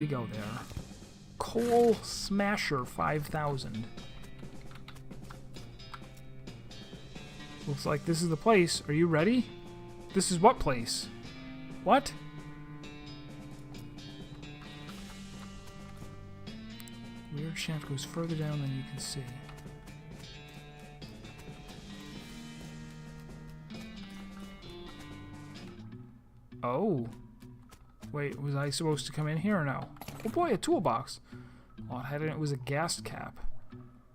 We go there. Coal Smasher 5000. Looks like this is the place. Are you ready? This is what place? What? Weird shaft goes further down than you can see. Oh. Wait, was I supposed to come in here or no? Oh boy, a toolbox. Oh, it was a gas cap.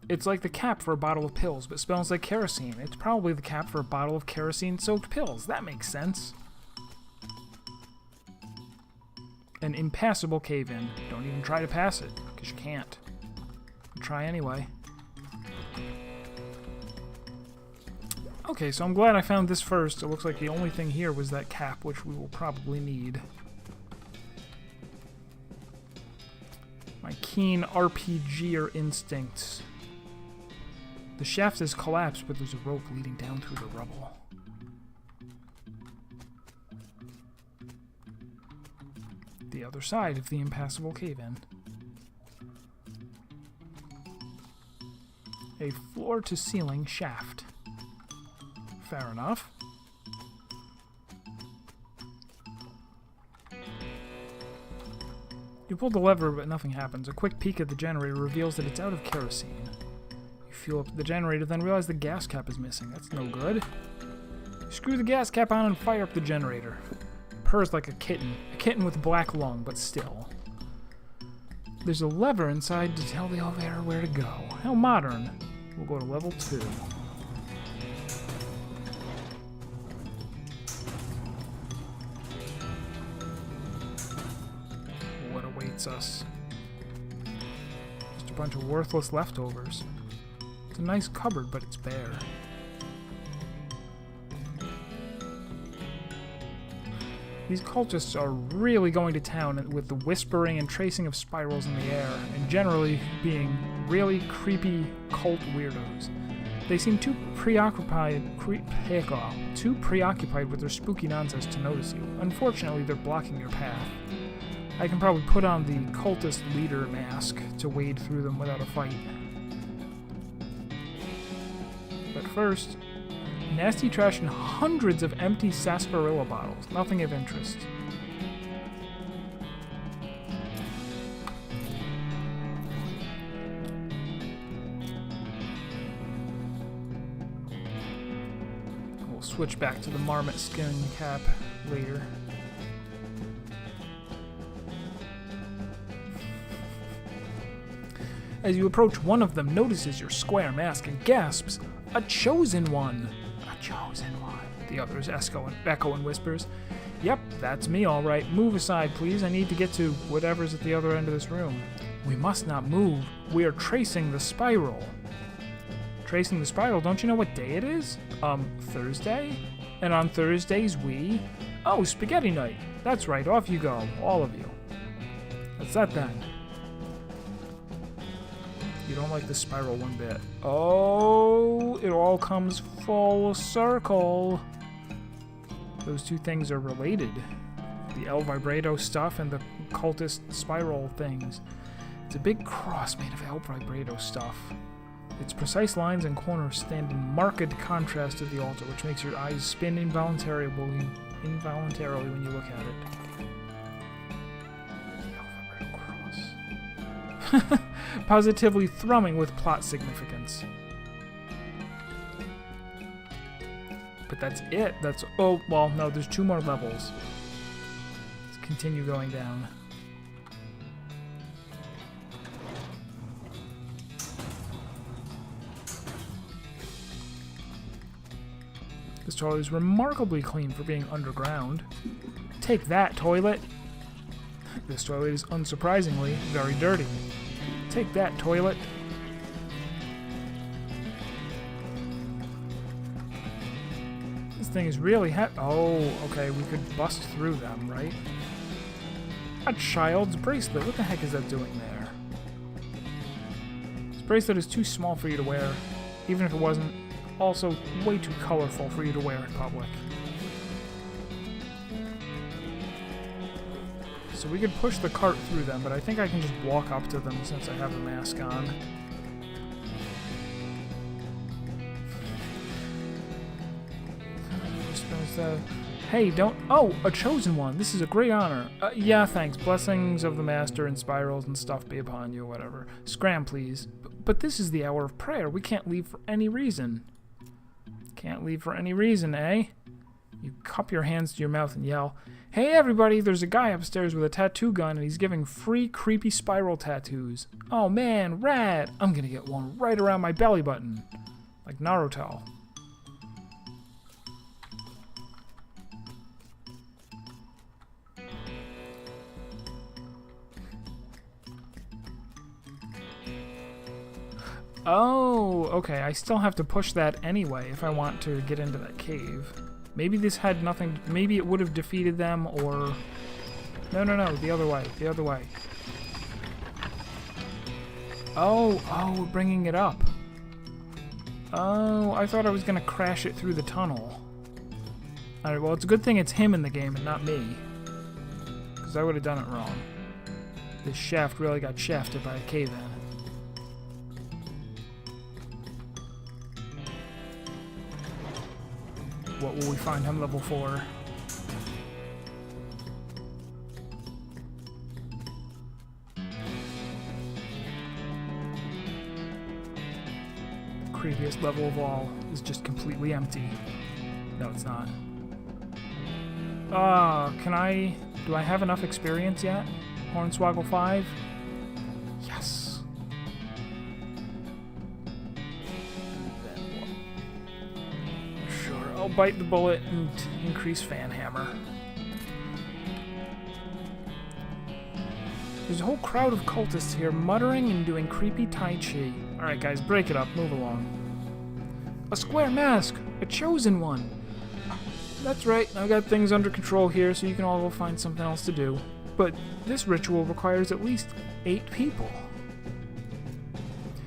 It's like the cap for a bottle of pills, but smells like kerosene. It's probably the cap for a bottle of kerosene-soaked pills. That makes sense. An impassable cave-in. Don't even try to pass it, because you can't. Try anyway. Okay, so I'm glad I found this first. It looks like the only thing here was that cap, which we will probably need. My keen RPGer instincts. The shaft has collapsed, but there's a rope leading down through the rubble. The other side of the impassable cave-in. A floor-to-ceiling shaft. Fair enough. You pull the lever, but nothing happens. A quick peek at the generator reveals that it's out of kerosene. You fuel up the generator, then realize the gas cap is missing. That's no good. Screw the gas cap on and fire up the generator. Purrs like a kitten. A kitten with a black lung, but still. There's a lever inside to tell the elevator where to go. How modern. We'll go to level 2. What awaits us? Just a bunch of worthless leftovers. It's a nice cupboard, but it's bare. These cultists are really going to town with the whispering and tracing of spirals in the air, and generally being really creepy cult weirdos. They seem too preoccupied with their spooky nonsense to notice you. Unfortunately, they're blocking your path. I can probably put on the cultist leader mask to wade through them without a fight. But first, nasty trash and hundreds of empty sarsaparilla bottles. Nothing of interest. We'll switch back to the marmot skin cap later. As you approach, one of them notices your square mask and gasps, "A chosen one!" "A chosen one," the others echo in whispers. "Yep, that's me all right. Move aside, please. I need to get to whatever's at the other end of this room." "We must not move. We are tracing the spiral." Tracing the spiral? Don't you know what day it is? Thursday? And on Thursdays we... Oh, spaghetti night. That's right, off you go, all of you. That's that then. You don't like the spiral one bit. Oh, it all comes full circle. Those two things are related. The El Vibrato stuff and the cultist spiral things. It's a big cross made of El Vibrato stuff. Its precise lines and corners stand in marked contrast to the altar, which makes your eyes spin involuntarily when you look at it. The El Vibrato cross. Positively thrumming with plot significance. But that's it. Oh, well, no, there's 2 more levels. Let's continue going down. This toilet is remarkably clean for being underground. Take that, toilet! This toilet is unsurprisingly very dirty. Take that, toilet! This thing is really oh, okay, we could bust through them, right? A child's bracelet. What the heck is that doing there? This bracelet is too small for you to wear, even if it wasn't. Also, way too colorful for you to wear in public. so we could push the cart through them, but I think I can just walk up to them since I have a mask on. Hey, don't... Oh, a chosen one. This is a great honor. Yeah, thanks. Blessings of the Master and spirals and stuff be upon you, whatever. Scram, please. But this is the hour of prayer. We can't leave for any reason. Can't leave for any reason, eh? You cup your hands to your mouth and yell, "Hey, everybody, there's a guy upstairs with a tattoo gun, and he's giving free creepy spiral tattoos. Oh, man, rad. I'm gonna get one right around my belly button. Like Naruto." Oh, okay, I still have to push that anyway if I want to get into that cave. Maybe this had nothing... Maybe it would have defeated them, or... No, the other way, the other way. Oh, we're bringing it up. Oh, I thought I was going to crash it through the tunnel. Alright, well, it's a good thing it's him in the game and not me. Because I would have done it wrong. This shaft really got shafted by a cave-in. What will we find on level 4? The creepiest level of all is just completely empty. No, it's not. Do I have enough experience yet? Hornswoggle 5? Yes. I'll bite the bullet and increase fan hammer. There's a whole crowd of cultists here muttering and doing creepy tai chi. Alright guys, break it up, move along. A square mask! A chosen one! That's right, I got things under control here so you can all go find something else to do. But this ritual requires at least 8 people.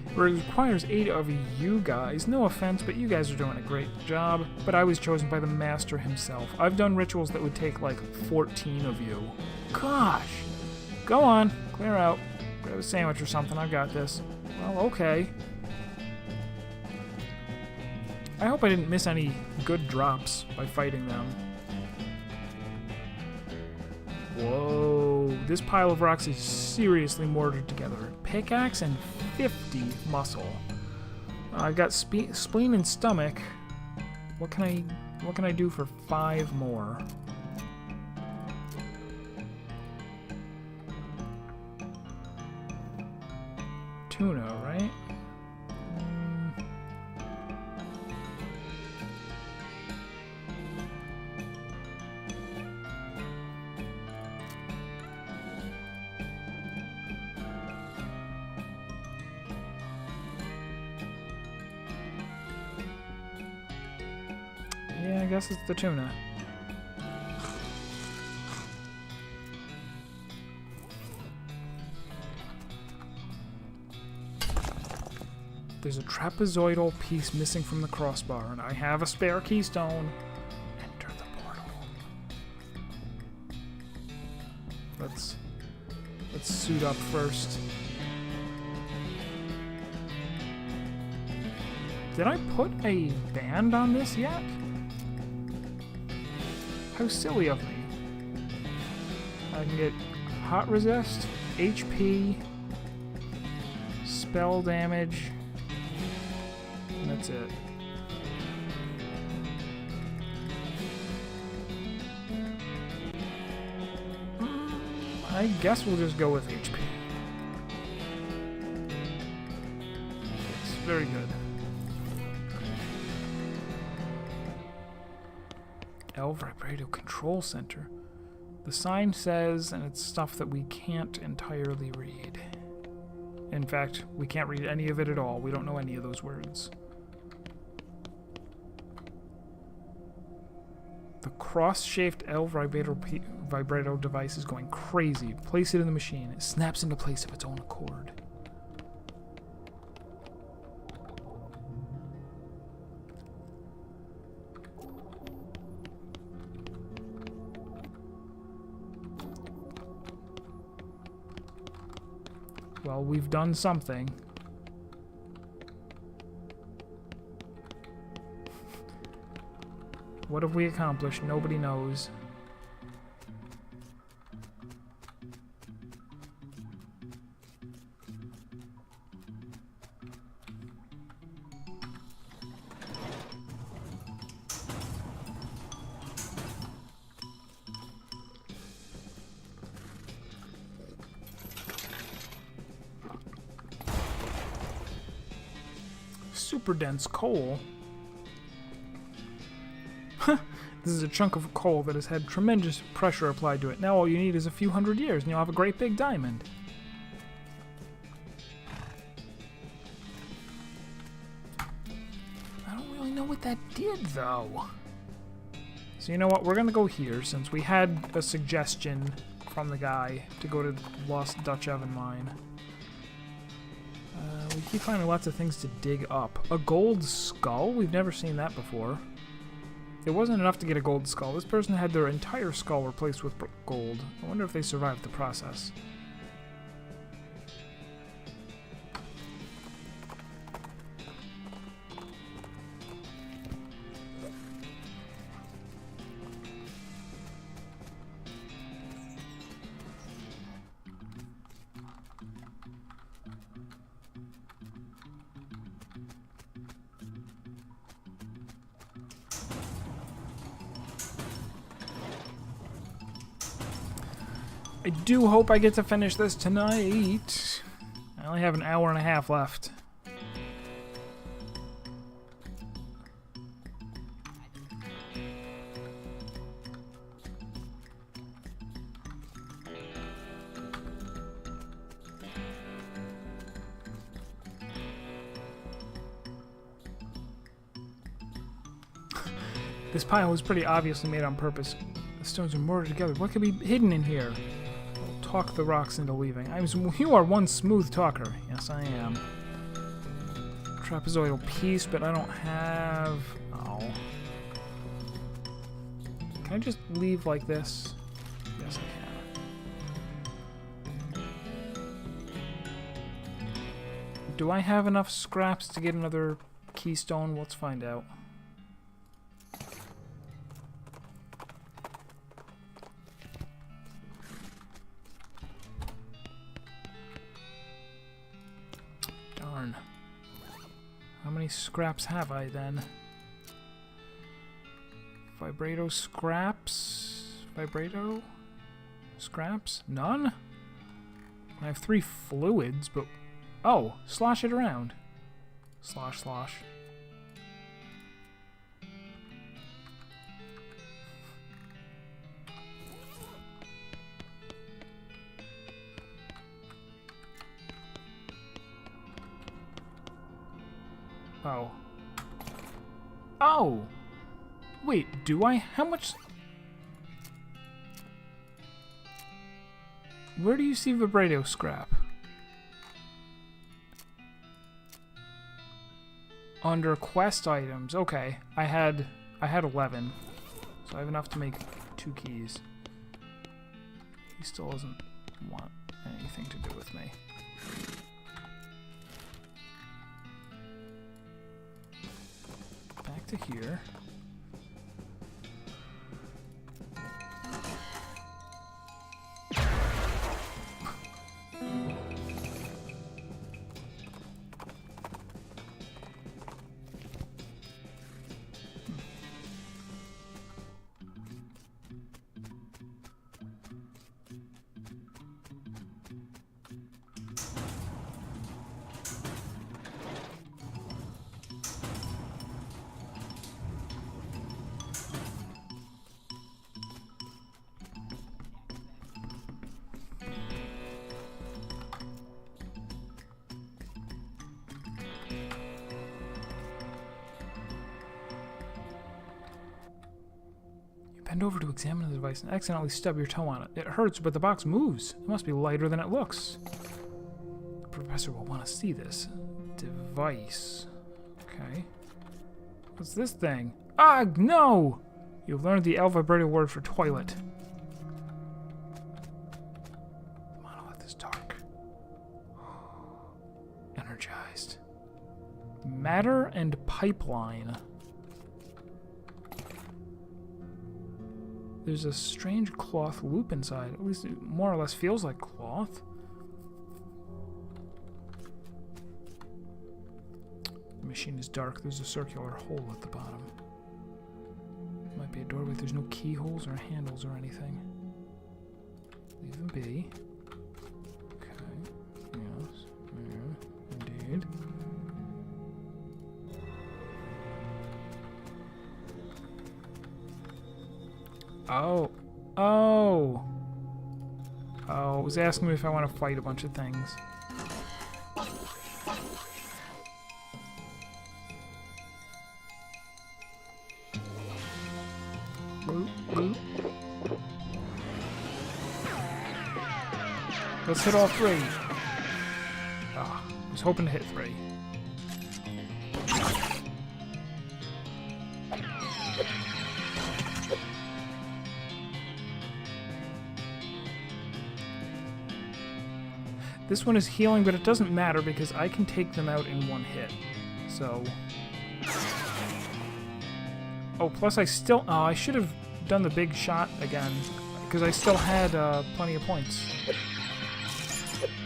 It requires 8 of you guys. No offense, but you guys are doing a great job. But I was chosen by the Master himself. I've done rituals that would take like 14 of you. Gosh! Go on, clear out. Grab a sandwich or something, I've got this. Well, okay. I hope I didn't miss any good drops by fighting them. Whoa, this pile of rocks is seriously mortared together. Pickaxe and 50 muscle. I've got spleen and stomach. What can I do for 5 more? Tuna, right? Yeah, I guess it's the tuna. There's a trapezoidal piece missing from the crossbar, and I have a spare keystone. Enter the portal. Let's suit up first. Did I put a band on this yet? How silly of me. I can get hot resist, HP, spell damage, and that's it. I guess we'll just go with HP. It's very good. El Vibrato Control Center. The sign says, and it's stuff that we can't entirely read. In fact, we can't read any of it at all. We don't know any of those words. The cross-shaped El Vibrato device is going crazy. Place it in the machine. It snaps into place of its own accord. Well, we've done something. What have we accomplished? Nobody knows. Super dense coal. This is a chunk of coal that has had tremendous pressure applied to it. Now all you need is a few hundred years and you'll have a great big diamond. I don't really know what that did, though. So you know what? We're going to go here since we had a suggestion from the guy to go to the Lost Dutch Oven Mine. We keep finding lots of things to dig up. A gold skull? We've never seen that before. It wasn't enough to get a gold skull. This person had their entire skull replaced with gold. I wonder if they survived the process. I do hope I get to finish this tonight. I only have an hour and a half left. This pile was pretty obviously made on purpose. The stones are mortared together. What could be hidden in here? Talk the rocks into leaving. You are one smooth talker. Yes, I am. Trapezoidal piece, but I don't have... Oh. Can I just leave like this? Yes, I can. Do I have enough scraps to get another keystone? Let's find out. How many scraps have I then? Vibrato scraps? Vibrato? Scraps? None? I have 3 fluids, but... Oh! Slosh it around. Slosh, slosh. Oh. Oh! Wait, do I? How much? Where do you see vibrato scrap? Under quest items. Okay, I had 11. So I have enough to make 2 keys. He still doesn't want anything to do with me. Back to here. Bend over to examine the device and accidentally stub your toe on it. It hurts, but the box moves. It must be lighter than it looks. The professor will want to see this. Device. Okay. What's this thing? Ah, no! You've learned the El Vibrato word for toilet. The monolith is dark. energized. Matter and pipeline. There's a strange cloth loop inside. At least it more or less feels like cloth. The machine is dark. There's a circular hole at the bottom. Might be a doorway. There's no keyholes or handles or anything. Leave them be. Okay. Yes. Yeah. Indeed. Oh. Oh. Oh, it was asking me if I want to fight a bunch of things. Boop, boop. Let's hit all three. Ah, I was hoping to hit three. This one is healing, but it doesn't matter because I can take them out in one hit. So... Oh, plus I still... Oh, I should have done the big shot again, because I still had plenty of points.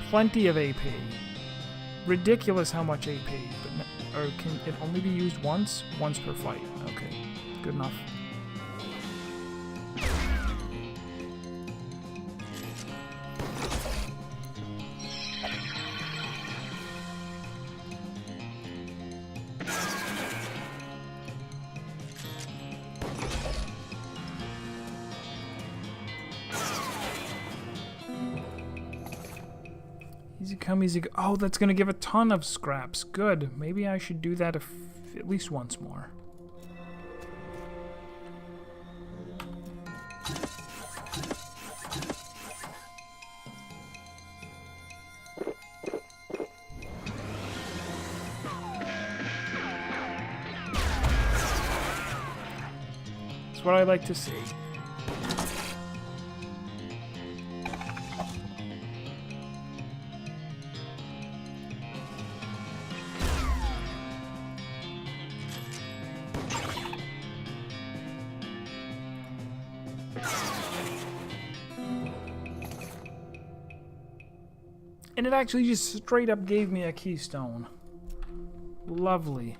Plenty of AP. Ridiculous how much AP. But or can it only be used once? Once per fight. Okay, good enough. Easy come, easy go. Oh, that's going to give a ton of scraps. Good. Maybe I should do that at least once more. That's what I like to see. And it actually just straight up gave me a keystone. Lovely.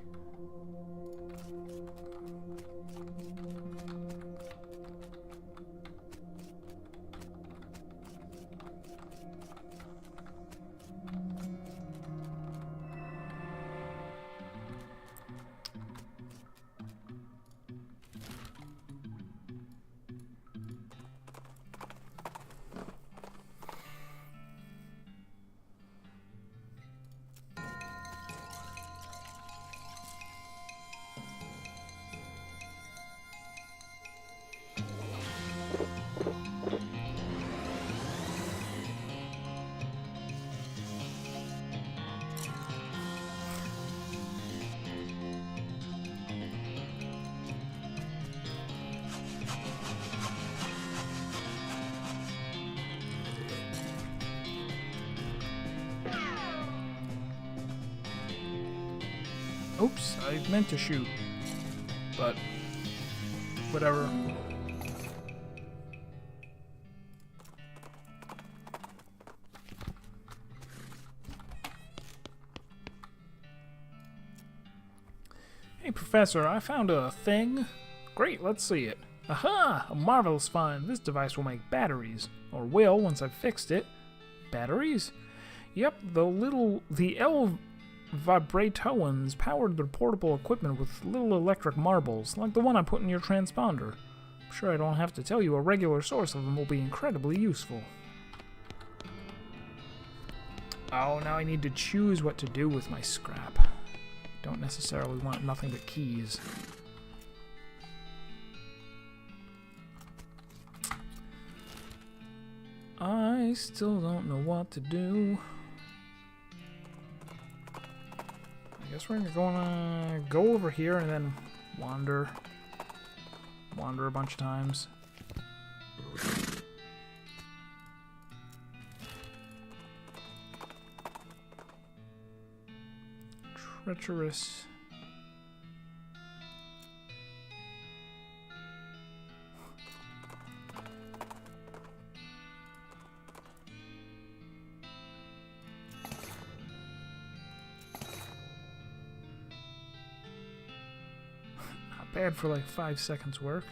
Oops, I meant to shoot. But, whatever. Hey, Professor, I found a thing. Great, let's see it. Aha! A marvelous find. This device will make batteries. Or will, once I've fixed it. Batteries? Yep, the L vibratoans powered the portable equipment with little electric marbles, like the one I put in your transponder. I'm sure I don't have to tell you a regular source of them will be incredibly useful. Oh, now I need to choose what to do with my scrap. Don't necessarily want nothing but keys. I still don't know what to do. I guess we're gonna go over here and then wander a bunch of times. treacherous. Not bad for like 5 seconds work.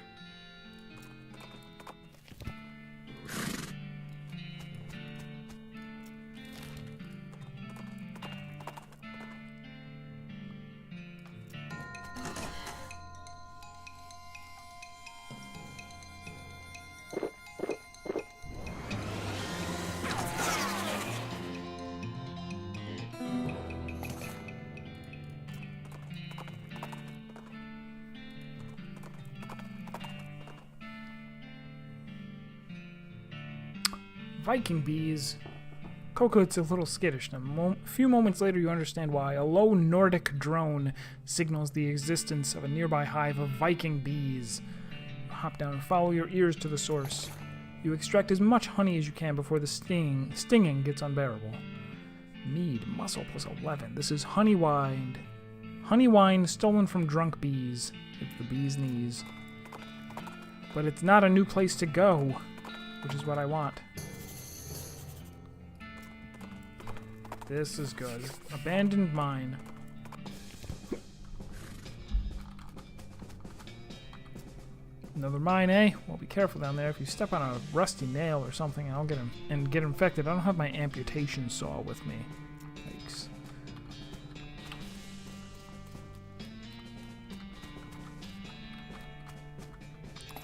Viking bees. Coco's a little skittish. A few moments later, you understand why. A low Nordic drone signals the existence of a nearby hive of Viking bees. You hop down and follow your ears to the source. You extract as much honey as you can before the stinging gets unbearable. Mead, muscle plus 11. This is honey wine. Honey wine stolen from drunk bees. It's the bee's knees. But it's not a new place to go, which is what I want. This is good. Abandoned mine. Another mine, eh? Well, be careful down there. If you step on a rusty nail or something, I'll get infected. I don't have my amputation saw with me. Yikes.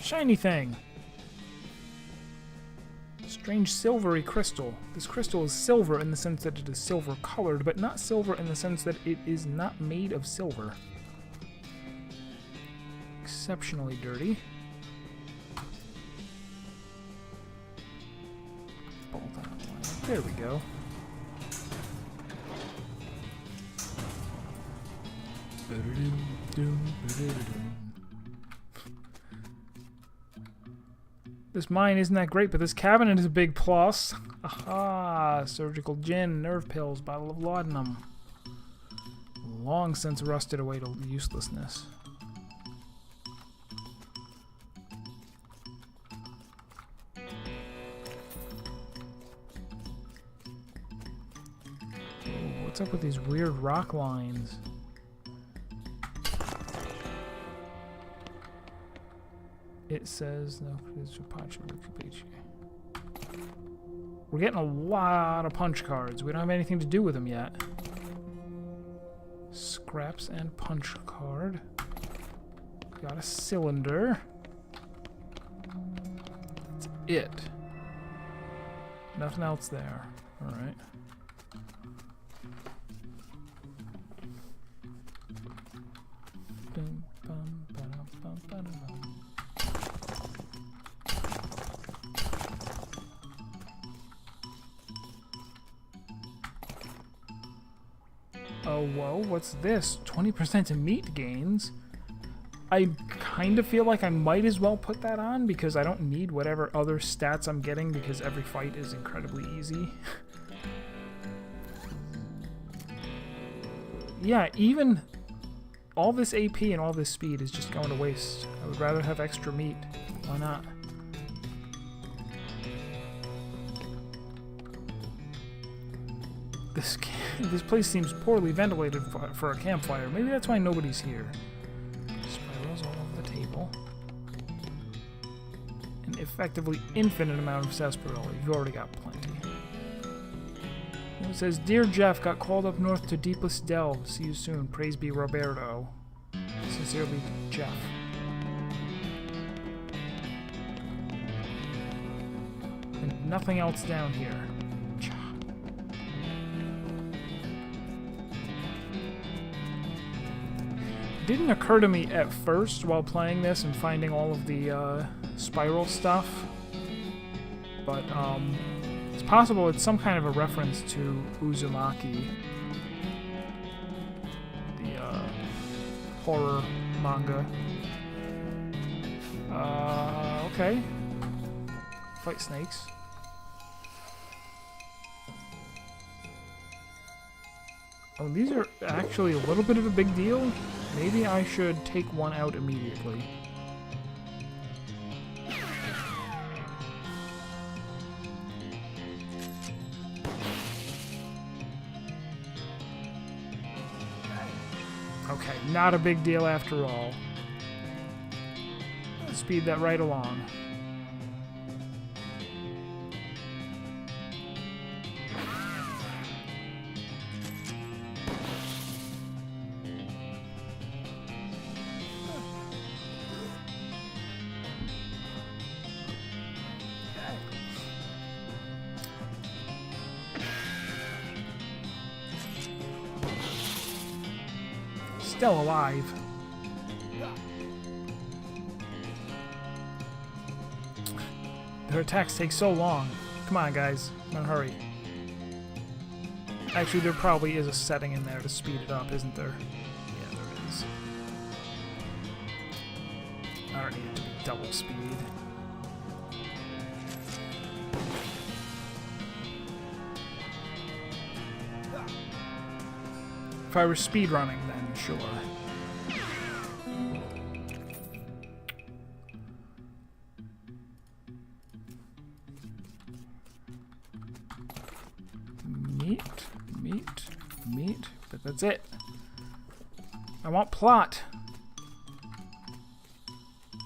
Shiny thing. Strange silvery crystal. This crystal is silver in the sense that it is silver colored, but not silver in the sense that it is not made of silver. Exceptionally dirty. Bolt on. There we go. This mine isn't that great, but this cabinet is a big plus. Aha! Surgical gin, nerve pills, bottle of laudanum. Long since rusted away to uselessness. Oh, what's up with these weird rock lines? It says no. We're getting a lot of punch cards. We don't have anything to do with them yet. Scraps and punch card. Got a cylinder. That's it. Nothing else there. All right. Oh, whoa, what's this? 20% to meat gains? I kind of feel like I might as well put that on because I don't need whatever other stats I'm getting because every fight is incredibly easy. Yeah, even all this AP and all this speed is just going to waste. I would rather have extra meat. Why not? This place seems poorly ventilated for a campfire. Maybe that's why nobody's here. Spirals all over the table. An effectively infinite amount of sarsaparilla. You've already got plenty. It says, Dear Jeff, got called up north to deepest delve. See you soon. Praise be Roberto. Sincerely, Jeff. And nothing else down here. Didn't occur to me at first while playing this and finding all of the spiral stuff, but it's possible it's some kind of a reference to Uzumaki, the horror manga. Okay. Fight snakes. Oh, these are actually a little bit of a big deal. Maybe I should take one out immediately. Okay, not a big deal after all. Let's speed that right along. Still alive. Their attacks take so long. Come on, guys. In a hurry. Actually, there probably is a setting in there to speed it up, isn't there? Yeah, there is. I don't need it to be double speed. If I were speedrunning, then sure. Meat, but that's it. I want plot.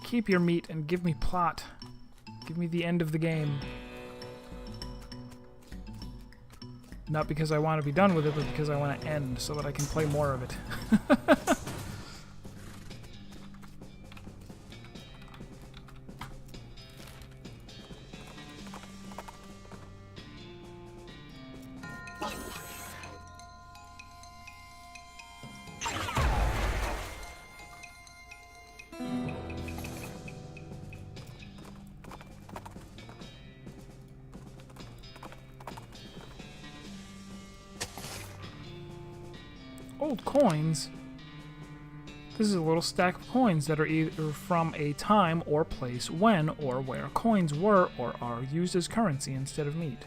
Keep your meat and give me plot. Give me the end of the game. Not because I want to be done with it, but because I want to end so that I can play more of it. Old coins? This is a little stack of coins that are either from a time or place when or where coins were or are used as currency instead of meat.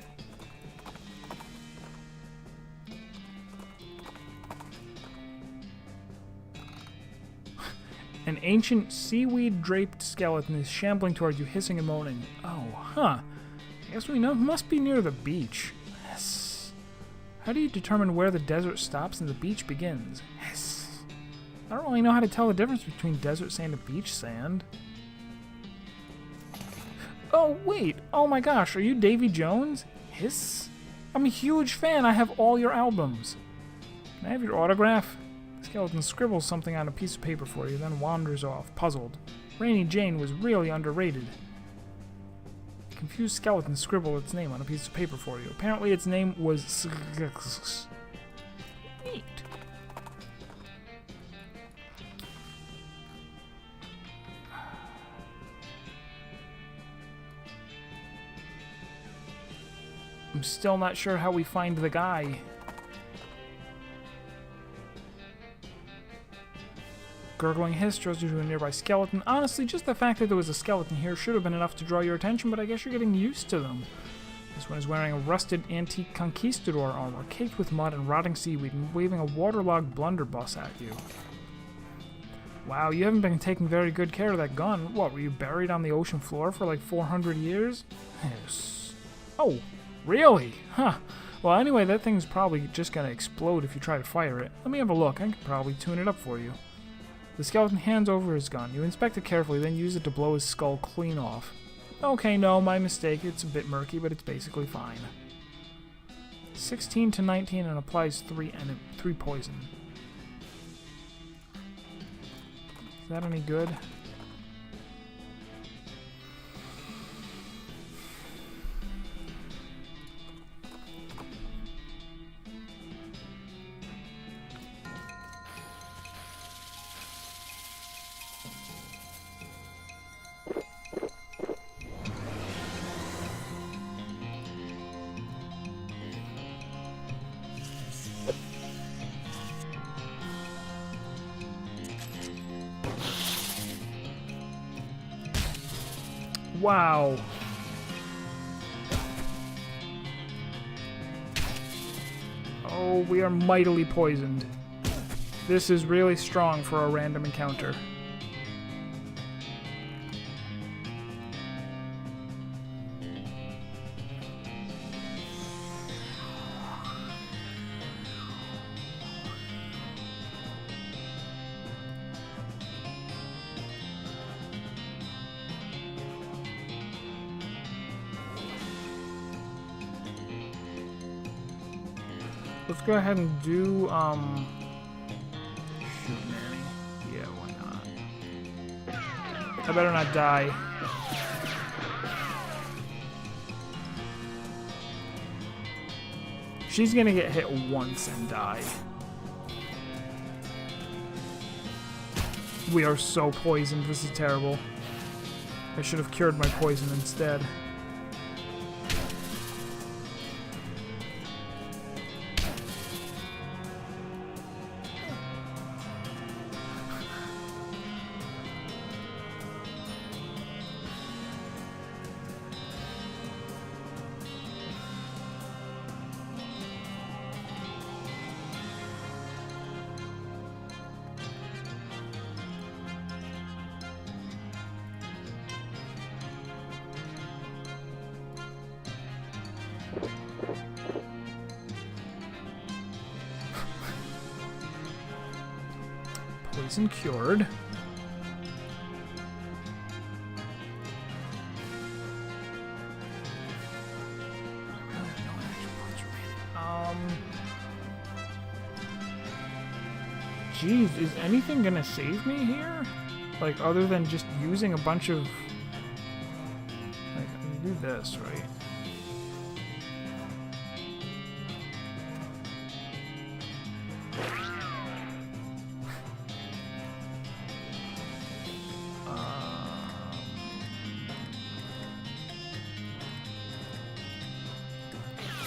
An ancient seaweed-draped skeleton is shambling toward you, hissing and moaning. Oh, huh. I guess we must be near the beach. How do you determine where the desert stops and the beach begins? Yes. I don't really know how to tell the difference between desert sand and beach sand. Oh, wait. Oh my gosh, are you Davy Jones? Hiss. I'm a huge fan. I have all your albums. Can I have your autograph? The skeleton scribbles something on a piece of paper for you, then wanders off, puzzled. Rainy Jane was really underrated. Confused skeleton scribbled its name on a piece of paper for you. Apparently its name was... Neat. I'm still not sure how we find the guy. Gurgling hiss draws you to a nearby skeleton. Honestly, just the fact that there was a skeleton here should have been enough to draw your attention, but I guess you're getting used to them. This one is wearing a rusted antique conquistador armor, caked with mud and rotting seaweed, and waving a waterlogged blunderbuss at you. Wow, you haven't been taking very good care of that gun. What, were you buried on the ocean floor for like 400 years? Yes. Oh, really? Huh. Well, anyway, that thing's probably just gonna explode if you try to fire it. Let me have a look. I can probably tune it up for you. The skeleton hands over his gun. You inspect it carefully, then use it to blow his skull clean off. Okay, no, my mistake. It's a bit murky, but it's basically fine. 16 to 19 and applies 3 poison. Is that any good? Wow. Oh, we are mightily poisoned. This is really strong for a random encounter. Let's go ahead and do, shoot, Manny. Yeah, why not? I better not die. She's gonna get hit once and die. We are so poisoned, this is terrible. I should have cured my poison instead. Poison cured. Geez, is anything gonna save me here? Like, other than just using a bunch of... Like, I can do this, right?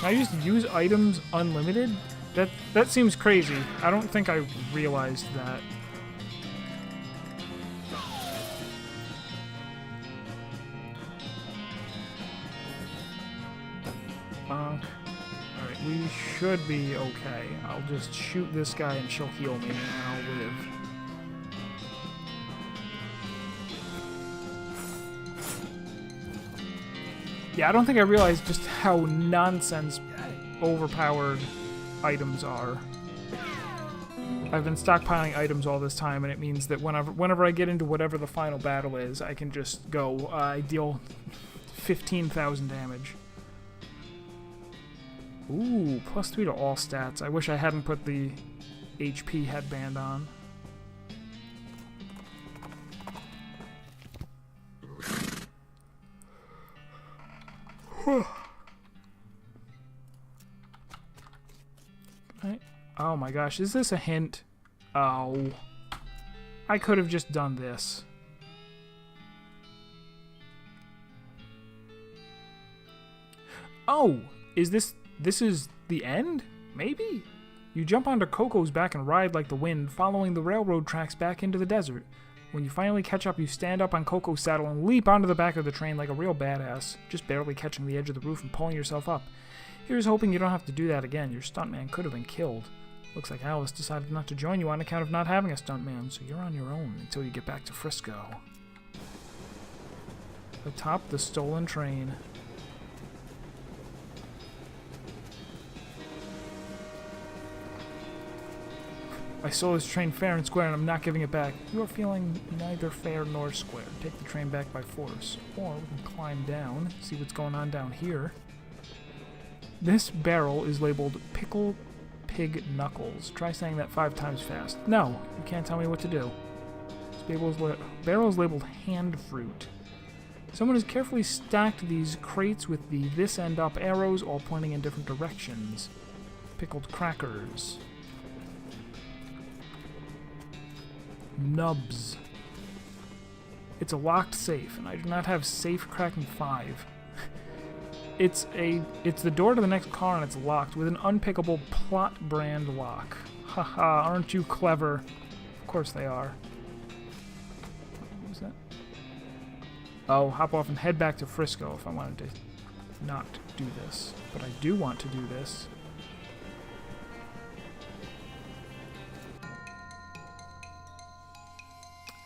Can I just use items unlimited? That seems crazy. I don't think I realized that. Alright, we should be okay. I'll just shoot this guy and she'll heal me and I'll live. Yeah, I don't think I realized just how nonsense overpowered items are. I've been stockpiling items all this time, and it means that whenever I get into whatever the final battle is, I can just go, I deal 15,000 damage. Ooh, +3 to all stats. I wish I hadn't put the HP headband on. Oh my gosh, is this a hint? Oh. I could have just done this. Oh! This is the end? Maybe? You jump onto Coco's back and ride like the wind, following the railroad tracks back into the desert. When you finally catch up, you stand up on Coco's saddle and leap onto the back of the train like a real badass, just barely catching the edge of the roof and pulling yourself up. Here's hoping you don't have to do that again. Your stuntman could have been killed. Looks like Alice decided not to join you on account of not having a stuntman, so you're on your own until you get back to Frisco. Atop the stolen train. I stole this train fair and square, and I'm not giving it back. You are feeling neither fair nor square. Take the train back by force. Or we can climb down, see what's going on down here. This barrel is labeled Pickle Pig Knuckles. Try saying that 5 times fast. No, you can't tell me what to do. This barrel is labeled Hand Fruit. Someone has carefully stacked these crates with the this end up arrows, all pointing in different directions. Pickled crackers. Nubs. It's a locked safe, and I do not have safe cracking 5. It's the door to the next car, and it's locked with an unpickable plot brand lock. Haha, aren't you clever? Of course they are. What was that? Oh, hop off and head back to Frisco if I wanted to not do this. But I do want to do this.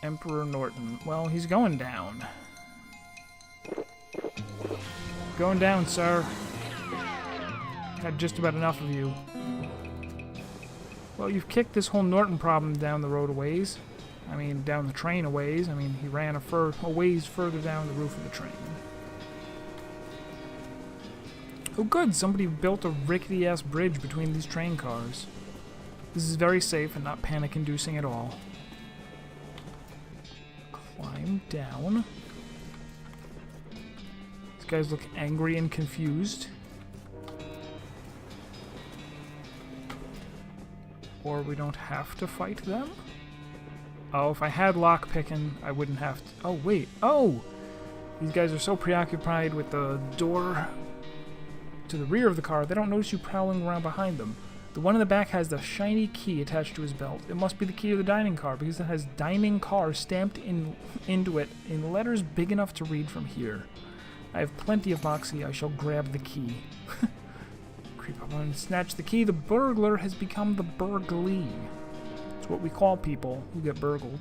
Emperor Norton. Well, he's going down. Going down, sir. Had just about enough of you. Well, you've kicked this whole Norton problem down the road a ways. I mean, down the train a ways. I mean, he ran a ways further down the roof of the train. Oh good, somebody built a rickety-ass bridge between these train cars. This is very safe and not panic-inducing at all. Climb down. These guys look angry and confused. Or we don't have to fight them? Oh, if I had lockpicking, I wouldn't have to. Oh, wait. Oh! These guys are so preoccupied with the door to the rear of the car, they don't notice you prowling around behind them. The one in the back has the shiny key attached to his belt. It must be the key to the dining car, because it has dining car stamped into it in letters big enough to read from here. I have plenty of moxie. I shall grab the key. Creep up and snatch the key. The burglar has become the burglee. It's what we call people who get burgled.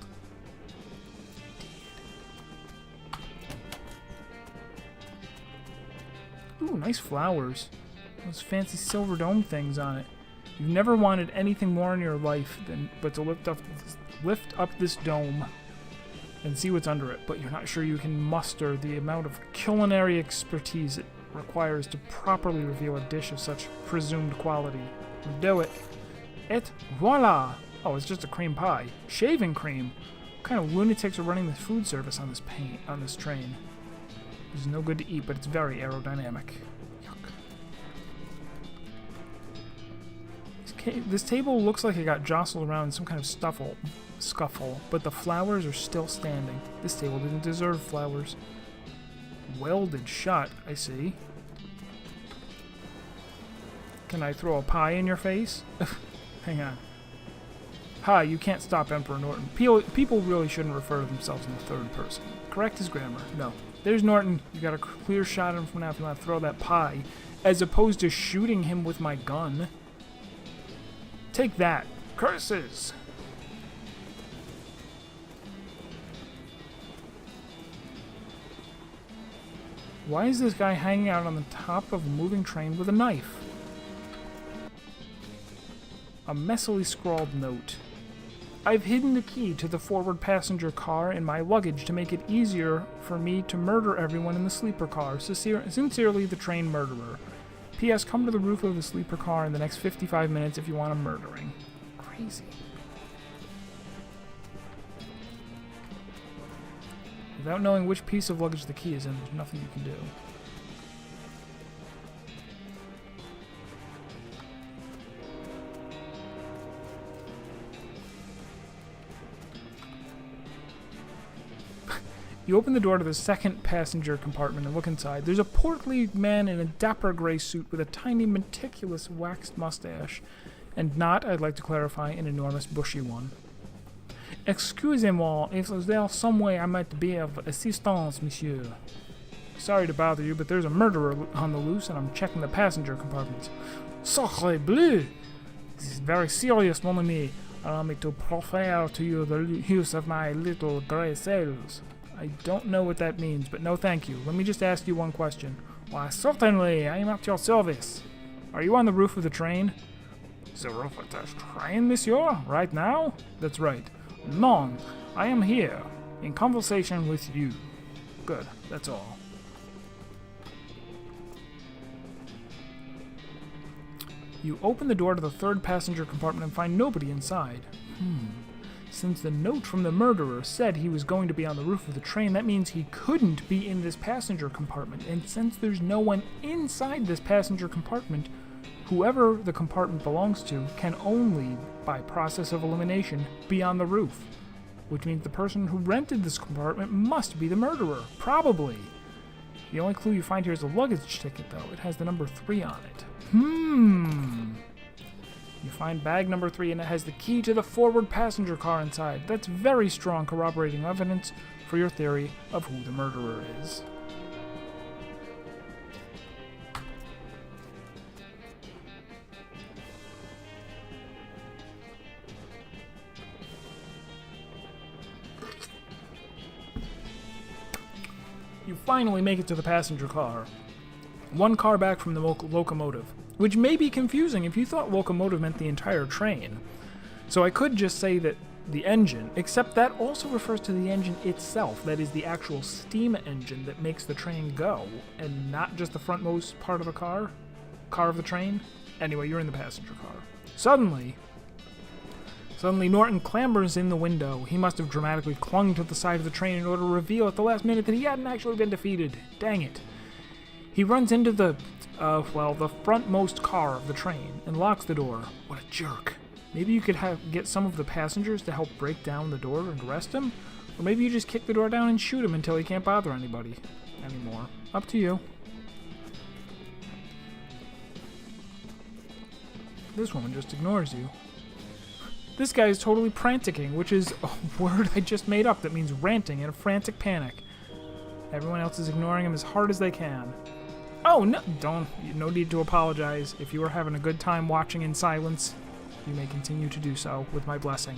Ooh, nice flowers. Those fancy silver dome things on it. You've never wanted anything more in your life but to lift up this dome and see what's under it, but you're not sure you can muster the amount of culinary expertise it requires to properly reveal a dish of such presumed quality. Do it. Et voila! Oh, it's just a cream pie. Shaving cream. What kind of lunatics are running the food service on this train? It's no good to eat, but it's very aerodynamic. Yuck. This table looks like it got jostled around in some kind of scuffle, but the flowers are still standing. This table didn't deserve flowers. Welded shut, I see. Can I throw a pie in your face? Hang on. Hi, you can't stop Emperor Norton. People really shouldn't refer to themselves in the third person. Correct his grammar. No. There's Norton. You got a clear shot at him from now if you want to throw that pie, as opposed to shooting him with my gun. Take that. Curses! Why is this guy hanging out on the top of a moving train with a knife? A messily scrawled note. I've hidden the key to the forward passenger car in my luggage to make it easier for me to murder everyone in the sleeper car. Sincerely, the train murderer. P.S. Come to the roof of the sleeper car in the next 55 minutes if you want a murdering. Crazy. Without knowing which piece of luggage the key is in, there's nothing you can do. You open the door to the second passenger compartment and look inside. There's a portly man in a dapper gray suit with a tiny, meticulous waxed mustache, and not, I'd like to clarify, an enormous bushy one. Excusez-moi, if there's some way I might be of assistance, monsieur. Sorry to bother you, but there's a murderer on the loose, and I'm checking the passenger compartments. Sacre bleu! This is very serious, mon ami. Allow me to proffer to you the use of my little grey sails. I don't know what that means, but no thank you. Let me just ask you one question. Why, certainly, I am at your service. Are you on the roof of the train? The roof of the train, monsieur? Right now? That's right. Non, I am here, in conversation with you. Good, that's all. You open the door to the third passenger compartment and find nobody inside. Since the note from the murderer said he was going to be on the roof of the train, that means he couldn't be in this passenger compartment. And since there's no one inside this passenger compartment, whoever the compartment belongs to can only, by process of elimination, be on the roof. Which means the person who rented this compartment must be the murderer. Probably. The only clue you find here is a luggage ticket, though. It has the number 3 on it. You find bag number 3, and it has the key to the forward passenger car inside. That's very strong corroborating evidence for your theory of who the murderer is. You finally make it to the passenger car. One car back from the locomotive, which may be confusing if you thought locomotive meant the entire train. So I could just say that the engine, except that also refers to the engine itself, that is the actual steam engine that makes the train go, and not just the frontmost part of the car of the train. Anyway, you're in the passenger car. Suddenly Norton clambers in the window. He must have dramatically clung to the side of the train in order to reveal at the last minute that he hadn't actually been defeated. Dang it. He runs into the frontmost car of the train and locks the door. What a jerk. Maybe you could get some of the passengers to help break down the door and arrest him? Or maybe you just kick the door down and shoot him until he can't bother anybody anymore. Up to you. This woman just ignores you. This guy is totally pranticking, which is a word I just made up that means ranting in a frantic panic. Everyone else is ignoring him as hard as they can. Oh, no need to apologize. If you are having a good time watching in silence, you may continue to do so with my blessing.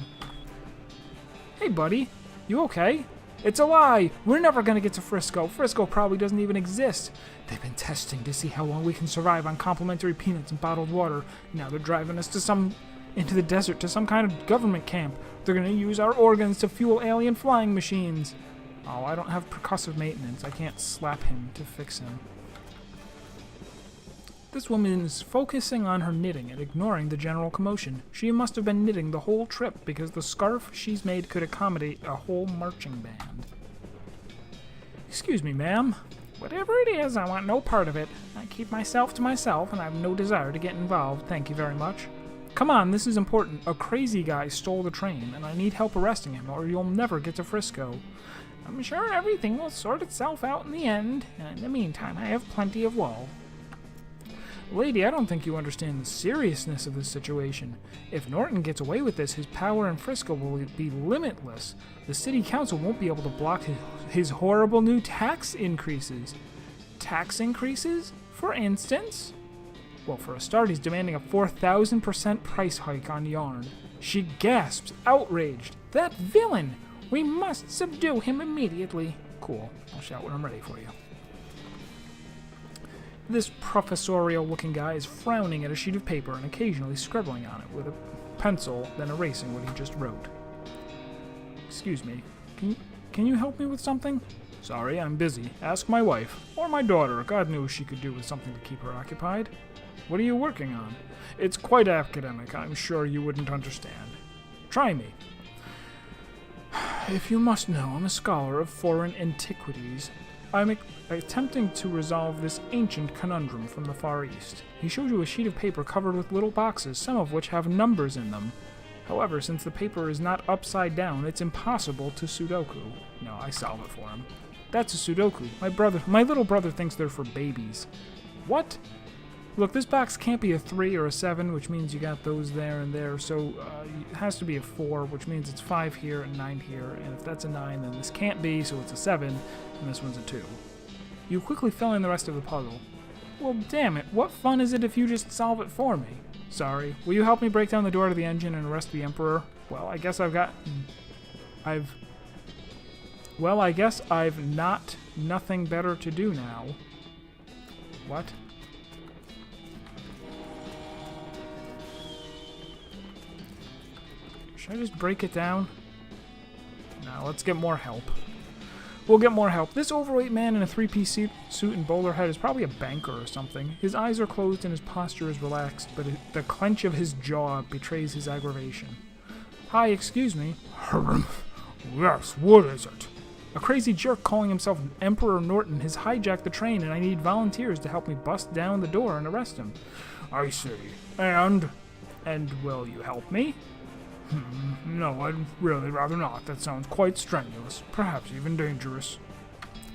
Hey, buddy. You okay? It's a lie! We're never gonna get to Frisco. Frisco probably doesn't even exist. They've been testing to see how long we can survive on complimentary peanuts and bottled water. Now they're driving us into the desert to some kind of government camp. They're gonna use our organs to fuel alien flying machines. Oh, I don't have percussive maintenance. I can't slap him to fix him. This woman is focusing on her knitting and ignoring the general commotion. She must have been knitting the whole trip because the scarf she's made could accommodate a whole marching band. Excuse me, ma'am. Whatever it is, I want no part of it. I keep myself to myself and I have no desire to get involved. Thank you very much. Come on, this is important. A crazy guy stole the train and I need help arresting him or you'll never get to Frisco. I'm sure everything will sort itself out in the end, and in the meantime I have plenty of wool. Lady, I don't think you understand the seriousness of this situation. If Norton gets away with this, his power in Frisco will be limitless. The city council won't be able to block his horrible new tax increases. Tax increases? For instance? Well, for a start, he's demanding a 4,000% price hike on yarn. She gasps, outraged. That villain! We must subdue him immediately. Cool. I'll shout when I'm ready for you. This professorial-looking guy is frowning at a sheet of paper and occasionally scribbling on it with a pencil, then erasing what he just wrote. Excuse me, can you help me with something? Sorry, I'm busy. Ask my wife. Or my daughter. God knows she could do with something to keep her occupied. What are you working on? It's quite academic. I'm sure you wouldn't understand. Try me. If you must know, I'm a scholar of foreign antiquities. I'm attempting to resolve this ancient conundrum from the Far East. He showed you a sheet of paper covered with little boxes, some of which have numbers in them. However, since the paper is not upside down, it's impossible to Sudoku. No, I solve it for him. That's a Sudoku. My little brother thinks they're for babies. What? Look, this box can't be a 3 or a 7, which means you got those there and there, so it has to be a 4, which means it's 5 here and 9 here, and if that's a 9, then this can't be, so it's a 7, and this one's a 2. You quickly fill in the rest of the puzzle. Well, damn it, what fun is it if you just solve it for me? Sorry, will you help me break down the door to the engine and arrest the Emperor? Well, I guess I've nothing better to do now. What? Should I just break it down? No, let's get more help. We'll get more help. This overweight man in a 3-piece suit and bowler hat is probably a banker or something. His eyes are closed and his posture is relaxed, but the clench of his jaw betrays his aggravation. Hi, excuse me. Yes, what is it? A crazy jerk calling himself Emperor Norton has hijacked the train and I need volunteers to help me bust down the door and arrest him. I see. And will you help me? No, I'd really rather not. That sounds quite strenuous, perhaps even dangerous.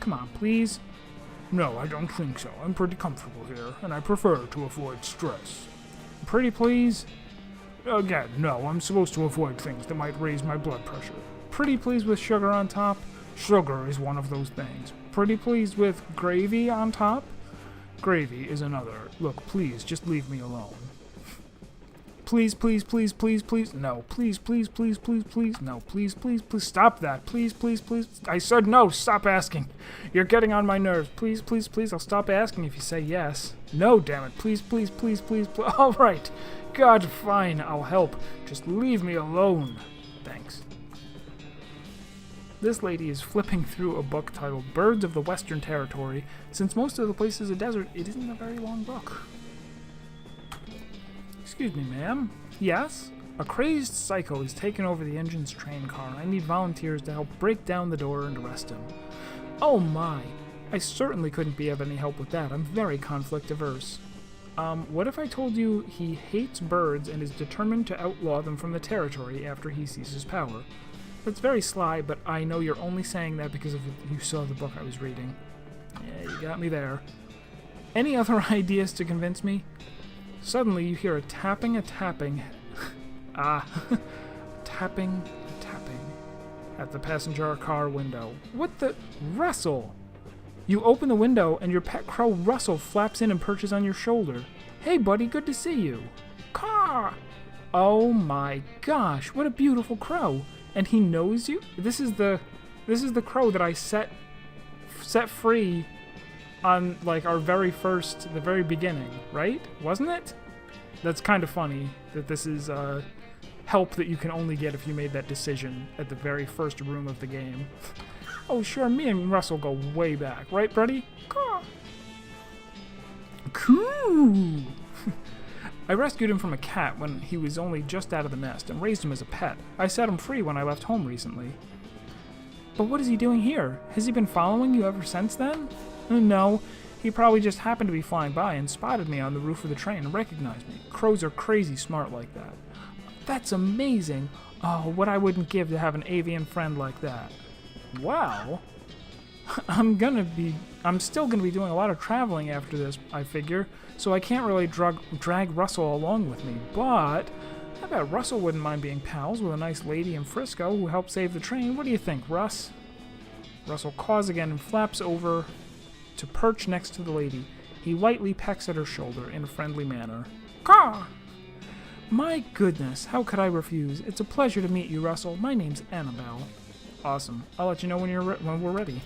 Come on, please. No, I don't think so. I'm pretty comfortable here, and I prefer to avoid stress. Pretty please? Again, no, I'm supposed to avoid things that might raise my blood pressure. Pretty please with sugar on top? Sugar is one of those things. Pretty pleased with gravy on top? Gravy is another. Look, please, just leave me alone. Please, please, please, please, please. No, please, please, please, please, please. No, please, please, please. Stop that. Please, please, please. I said no. Stop asking. You're getting on my nerves. Please, please, please. I'll stop asking if you say yes. No, damn it. Please, please, please, please, please. All right. God, fine. I'll help. Just leave me alone. Thanks. This lady is flipping through a book titled Birds of the Western Territory. Since most of the place is a desert, it isn't a very long book. Excuse me, ma'am. Yes? A crazed psycho has taken over the engine's train car. I need volunteers to help break down the door and arrest him. Oh my. I certainly couldn't be of any help with that. I'm very conflict averse. What if I told you he hates birds and is determined to outlaw them from the territory after he seizes power? That's very sly, but I know you're only saying that because you saw the book I was reading. Yeah, you got me there. Any other ideas to convince me? Suddenly, you hear a tapping. Tapping, at the passenger car window. What the? Russell! You open the window, and your pet crow Russell flaps in and perches on your shoulder. Hey, buddy, good to see you. Caw! Oh my gosh, what a beautiful crow! And he knows you? This is the crow that I set free on, like, the very beginning, right? Wasn't it? That's kind of funny that this is help that you can only get if you made that decision at the very first room of the game. Oh, sure, me and Russell go way back, right, buddy? Cool! I rescued him from a cat when he was only just out of the nest and raised him as a pet. I set him free when I left home recently. But what is he doing here? Has he been following you ever since then? No, he probably just happened to be flying by and spotted me on the roof of the train and recognized me. Crows are crazy smart like that. That's amazing. Oh, what I wouldn't give to have an avian friend like that. Wow. I'm still gonna be doing a lot of traveling after this, I figure, so I can't really drag Russell along with me, but I bet Russell wouldn't mind being pals with a nice lady in Frisco who helped save the train. What do you think, Russ? Russell caws again and flaps over to perch next to the lady. He lightly pecks at her shoulder in a friendly manner. Caw! My goodness, how could I refuse? It's a pleasure to meet you, Russell. My name's Annabelle. Awesome. I'll let you know when we're ready.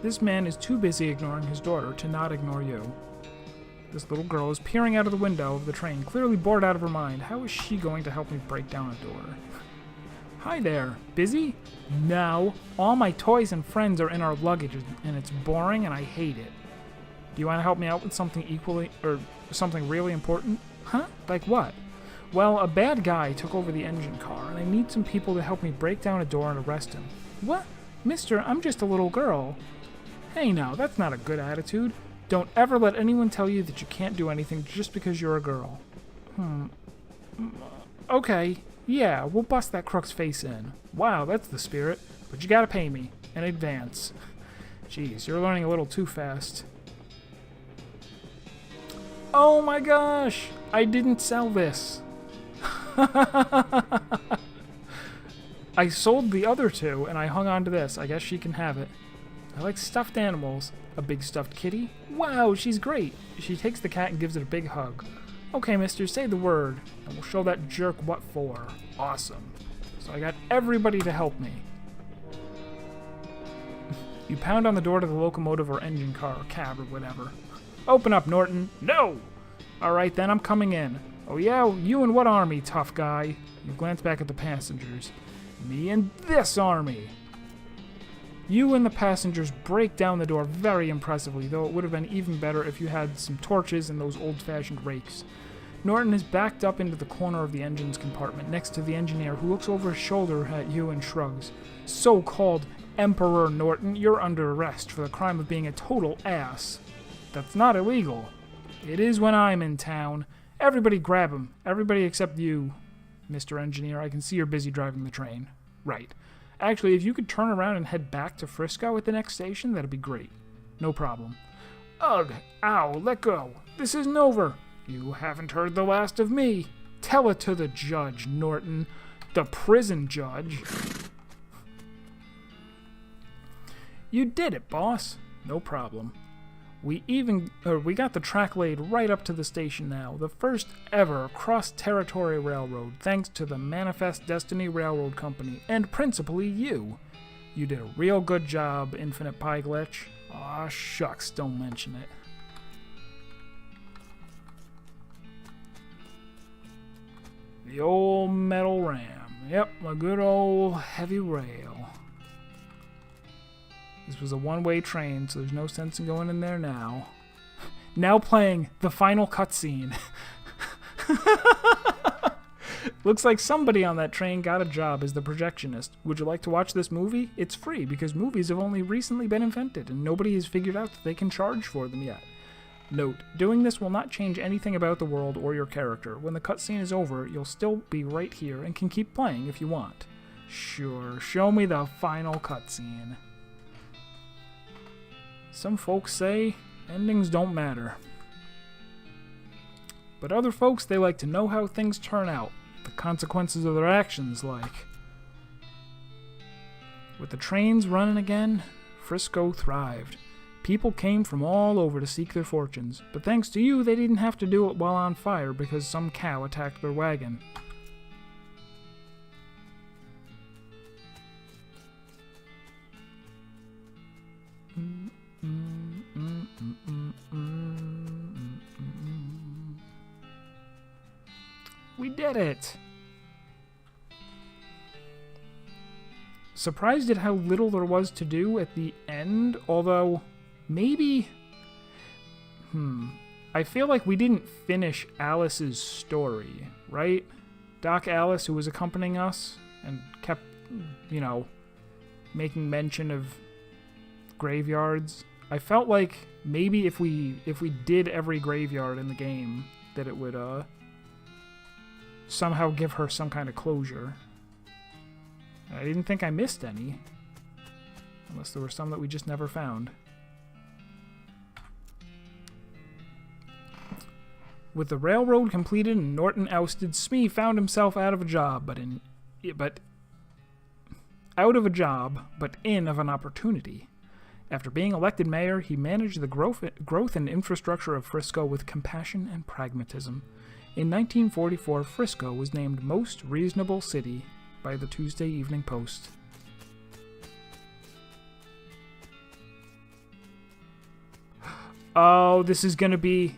This man is too busy ignoring his daughter to not ignore you. This little girl is peering out of the window of the train, clearly bored out of her mind. How is she going to help me break down a door? Hi there. Busy? No. All my toys and friends are in our luggage, and it's boring, and I hate it. Do you want to help me out with something something really important? Huh? Like what? Well, a bad guy took over the engine car, and I need some people to help me break down a door and arrest him. What? Mister, I'm just a little girl. Hey now, that's not a good attitude. Don't ever let anyone tell you that you can't do anything just because you're a girl. Okay, yeah, we'll bust that crook's face in. Wow, that's the spirit. But you gotta pay me, in advance. Jeez, you're learning a little too fast. Oh my gosh! I didn't sell this. I sold the other two, and I hung on to this. I guess she can have it. I like stuffed animals. A big stuffed kitty? Wow, she's great. She takes the cat and gives it a big hug. Okay, mister, say the word, and we'll show that jerk what for. Awesome. So I got everybody to help me. You pound on the door to the locomotive or engine car or cab or whatever. Open up, Norton. No! Alright then, I'm coming in. Oh yeah, you and what army, tough guy? You glance back at the passengers. Me and this army. You and the passengers break down the door very impressively, though it would have been even better if you had some torches and those old-fashioned rakes. Norton is backed up into the corner of the engine's compartment next to the engineer, who looks over his shoulder at you and shrugs. So-called Emperor Norton, you're under arrest for the crime of being a total ass. That's not illegal. It is when I'm in town. Everybody grab him. Everybody except you, Mr. Engineer. I can see you're busy driving the train. Right. Actually, if you could turn around and head back to Frisco at the next station, that'd be great. No problem. Ugh! Ow! Let go! This isn't over! You haven't heard the last of me! Tell it to the judge, Norton. The prison judge. You did it, boss. No problem. We got the track laid right up to the station now, the first ever cross-territory railroad, thanks to the Manifest Destiny Railroad Company, and principally you. You did a real good job, Infinite Pie Glitch. Aw, shucks, don't mention it. The old metal ram. Yep, a good old heavy rail. This was a one-way train, so there's no sense in going in there now. Now playing the final cutscene. Looks like somebody on that train got a job as the projectionist. Would you like to watch this movie? It's free because movies have only recently been invented and nobody has figured out that they can charge for them yet. Note, doing this will not change anything about the world or your character. When the cutscene is over, you'll still be right here and can keep playing if you want. Sure, show me the final cutscene. Some folks say endings don't matter. But other folks, they like to know how things turn out. The consequences of their actions, like. With the trains running again, Frisco thrived. People came from all over to seek their fortunes, but thanks to you, they didn't have to do it while on fire because some cow attacked their wagon. We did it! Surprised at how little there was to do at the end, although maybe... I feel like we didn't finish Alice's story, right? Doc Alice, who was accompanying us and kept, making mention of graveyards. I felt like maybe if we did every graveyard in the game, that it would somehow give her some kind of closure. I didn't think I missed any. Unless there were some that we just never found. With the railroad completed and Norton ousted, Smee found himself out of a job, but in of an opportunity. After being elected mayor, he managed the growth and infrastructure of Frisco with compassion and pragmatism. In 1944, Frisco was named Most Reasonable City by the Tuesday Evening Post. Oh, this is going to be...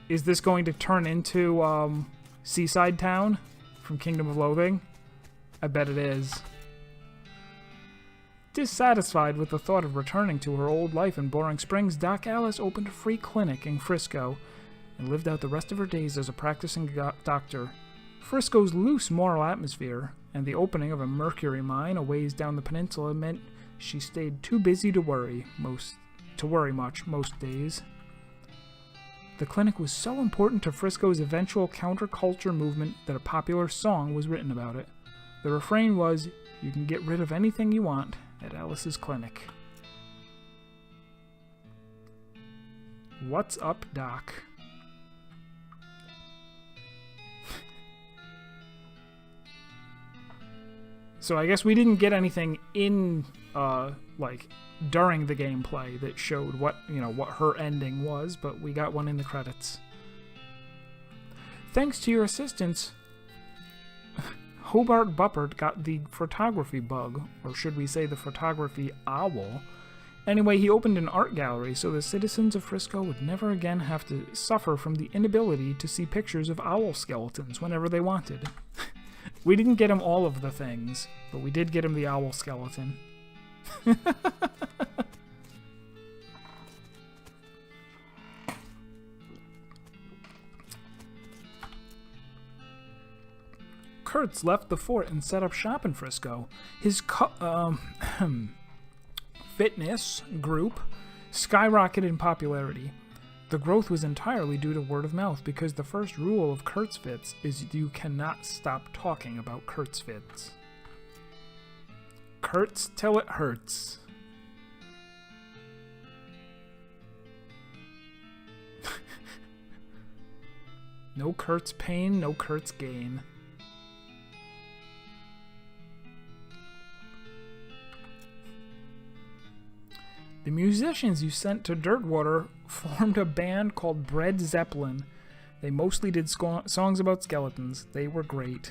Is this going to turn into Seaside Town from Kingdom of Loathing? I bet it is. Dissatisfied with the thought of returning to her old life in Boring Springs, Doc Alice opened a free clinic in Frisco and lived out the rest of her days as a practicing doctor. Frisco's loose moral atmosphere and the opening of a mercury mine a ways down the peninsula meant she stayed too busy to worry much most days. The clinic was so important to Frisco's eventual counterculture movement that a popular song was written about it. The refrain was, "You can get rid of anything you want at Alice's clinic." What's up, Doc? So I guess we didn't get anything in, during the gameplay that showed what her ending was, but we got one in the credits. Thanks to your assistance, Hobart Buppert got the photography bug, or should we say the photography owl. Anyway, he opened an art gallery so the citizens of Frisco would never again have to suffer from the inability to see pictures of owl skeletons whenever they wanted. We didn't get him all of the things, but we did get him the owl skeleton. Kurtz left the fort and set up shop in Frisco. His fitness group skyrocketed in popularity. The growth was entirely due to word of mouth because the first rule of Kurtz Fits is you cannot stop talking about Kurtz Fits. Kurtz till it hurts. No Kurtz pain, no Kurtz gain. The musicians you sent to Dirtwater formed a band called Bread Zeppelin. They mostly did songs about skeletons. They were great.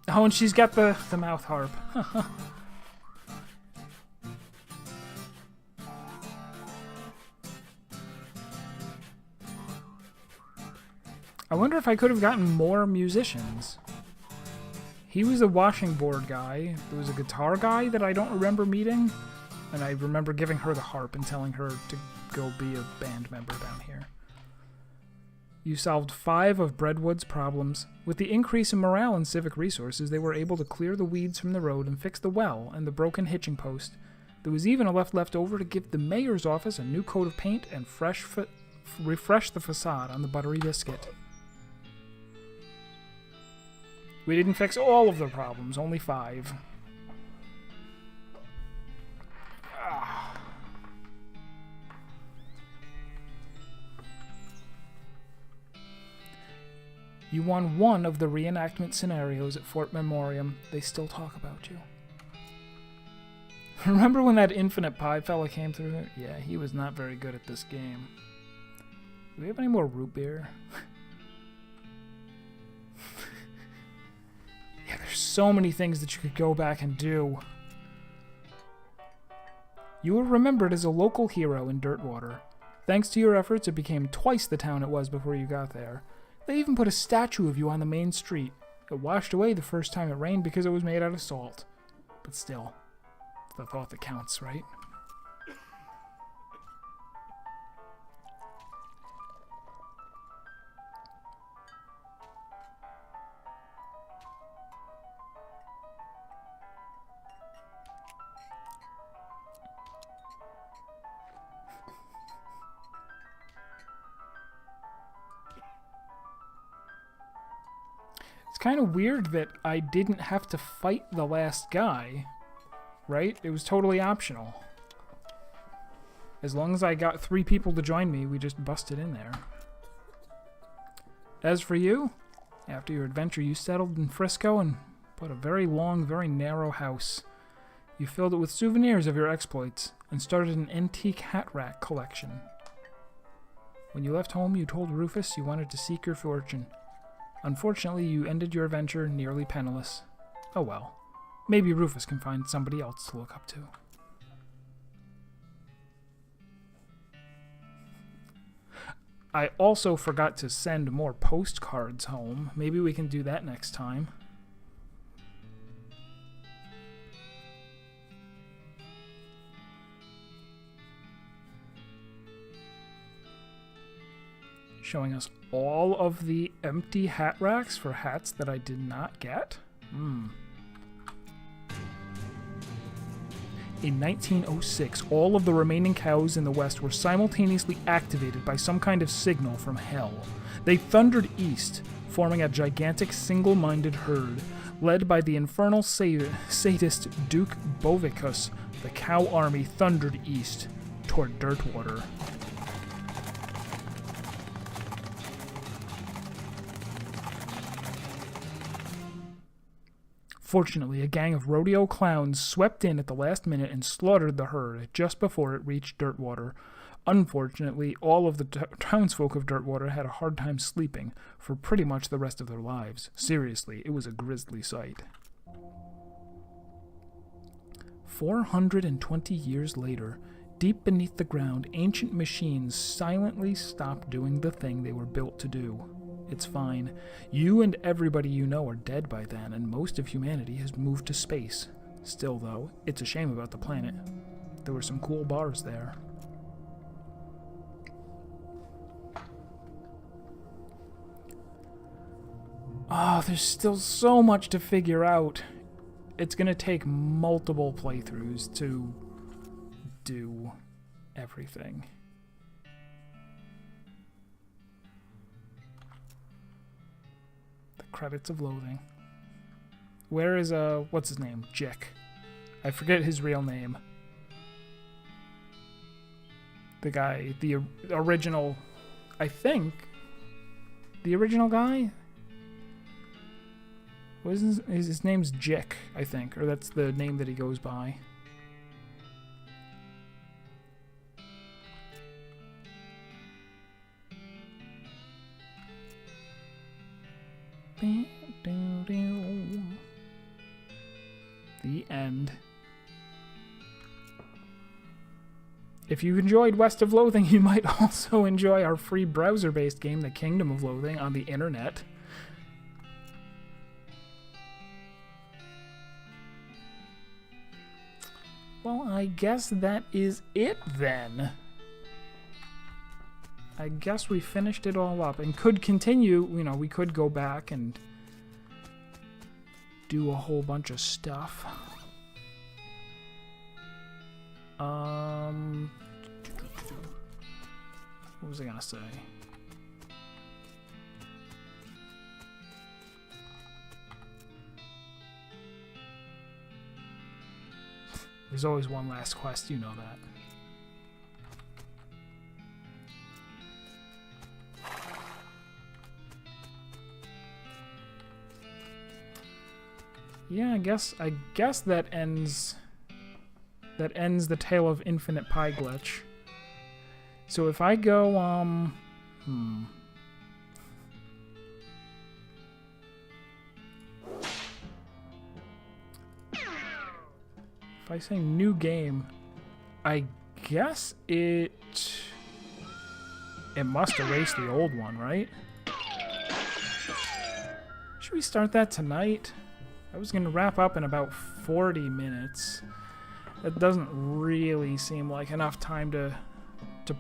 Oh, and she's got the mouth harp. I wonder if I could have gotten more musicians. He was a washing board guy. There was a guitar guy that I don't remember meeting. And I remember giving her the harp and telling her to go be a band member down here. You solved 5 of Breadwood's problems. With the increase in morale and civic resources, they were able to clear the weeds from the road and fix the well and the broken hitching post. There was even enough left over to give the mayor's office a new coat of paint and refresh the facade on the buttery biscuit. We didn't fix all of the problems, only 5. You won 1 of the reenactment scenarios at Fort Memoriam. They still talk about you. Remember when that Infinite Pie fella came through there? Yeah, he was not very good at this game. Do we have any more root beer? Yeah, there's so many things that you could go back and do. You were remembered as a local hero in Dirtwater. Thanks to your efforts, it became twice the town it was before you got there. They even put a statue of you on the main street. It washed away the first time it rained because it was made out of salt. But still, it's the thought that counts, right? It's kind of weird that I didn't have to fight the last guy, right? It was totally optional. As long as I got 3 people to join me, we just busted in there. As for you, after your adventure, you settled in Frisco and bought a very long, very narrow house. You filled it with souvenirs of your exploits and started an antique hat rack collection. When you left home, you told Rufus you wanted to seek your fortune. Unfortunately, you ended your adventure nearly penniless. Oh well. Maybe Rufus can find somebody else to look up to. I also forgot to send more postcards home. Maybe we can do that next time. Showing us all of the empty hat racks for hats that I did not get. In 1906, all of the remaining cows in the West were simultaneously activated by some kind of signal from hell. They thundered east, forming a gigantic single-minded herd. Led by the infernal sadist Duke Bovicus, the cow army thundered east toward Dirtwater. Fortunately, a gang of rodeo clowns swept in at the last minute and slaughtered the herd just before it reached Dirtwater. Unfortunately, all of the townsfolk of Dirtwater had a hard time sleeping for pretty much the rest of their lives. Seriously, it was a grisly sight. 420 years later, deep beneath the ground, ancient machines silently stopped doing the thing they were built to do. It's fine. You and everybody you know are dead by then, and most of humanity has moved to space. Still, though, it's a shame about the planet. There were some cool bars there. Oh, there's still so much to figure out. It's gonna take multiple playthroughs to do everything. Credits of Loathing. Where is, what's his name? Jick. I forget his real name. The guy, the original, I think, the original guy? What is his name's Jick, I think, or that's the name that he goes by. The end. If you enjoyed West of Loathing, you might also enjoy our free browser-based game, The Kingdom of Loathing, on the internet. Well, I guess that is it then. I guess we finished it all up and could continue, you know, we could go back and do a whole bunch of stuff. What was I gonna say? There's always one last quest, you know that. Yeah, I guess that ends the Tale of Infinite Pie Glitch. So if I go if I say new game, I guess it must erase the old one, right? Should we start that tonight? I was gonna wrap up in about 40 minutes. That doesn't really seem like enough time to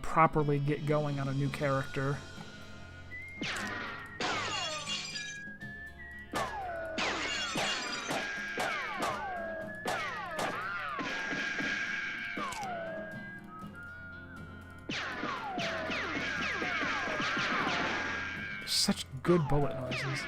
properly get going on a new character. Such good bullet noises.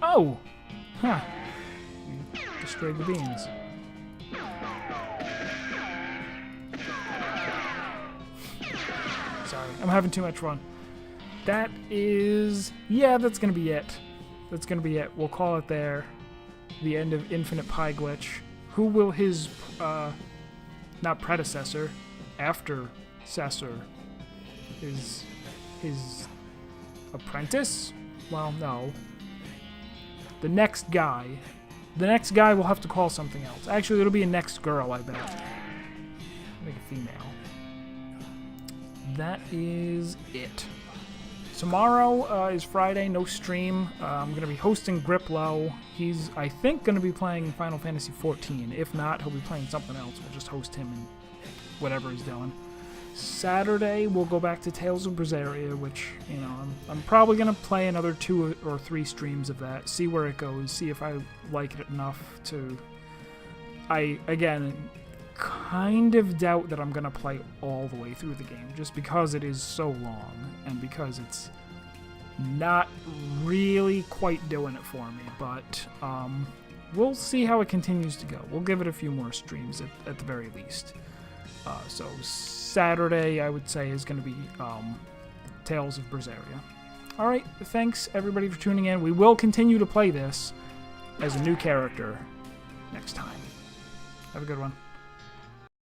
Oh! Huh. You destroyed the beans. Sorry, I'm having too much fun. That is... yeah, that's gonna be it. That's gonna be it. We'll call it there. The end of Infinite Pie Glitch. Who will his, not predecessor, after-cessor, his apprentice? Well, no. The next guy will have to call something else. Actually, it'll be a next girl, I bet. Make a female. That is it. Tomorrow is Friday, no stream. I'm going to be hosting Griplow. He's, I think, going to be playing Final Fantasy XIV. If not, he'll be playing something else. We'll just host him and whatever he's doing. Saturday, we'll go back to Tales of Berseria, which, you know, I'm probably going to play another 2 or 3 streams of that, see where it goes, see if I like it enough to... I, again, kind of doubt that I'm going to play all the way through the game, just because it is so long, and because it's not really quite doing it for me, but we'll see how it continues to go. We'll give it a few more streams at the very least. So Saturday, I would say, is going to be Tales of Berseria. Alright, thanks everybody for tuning in. We will continue to play this as a new character next time. Have a good one.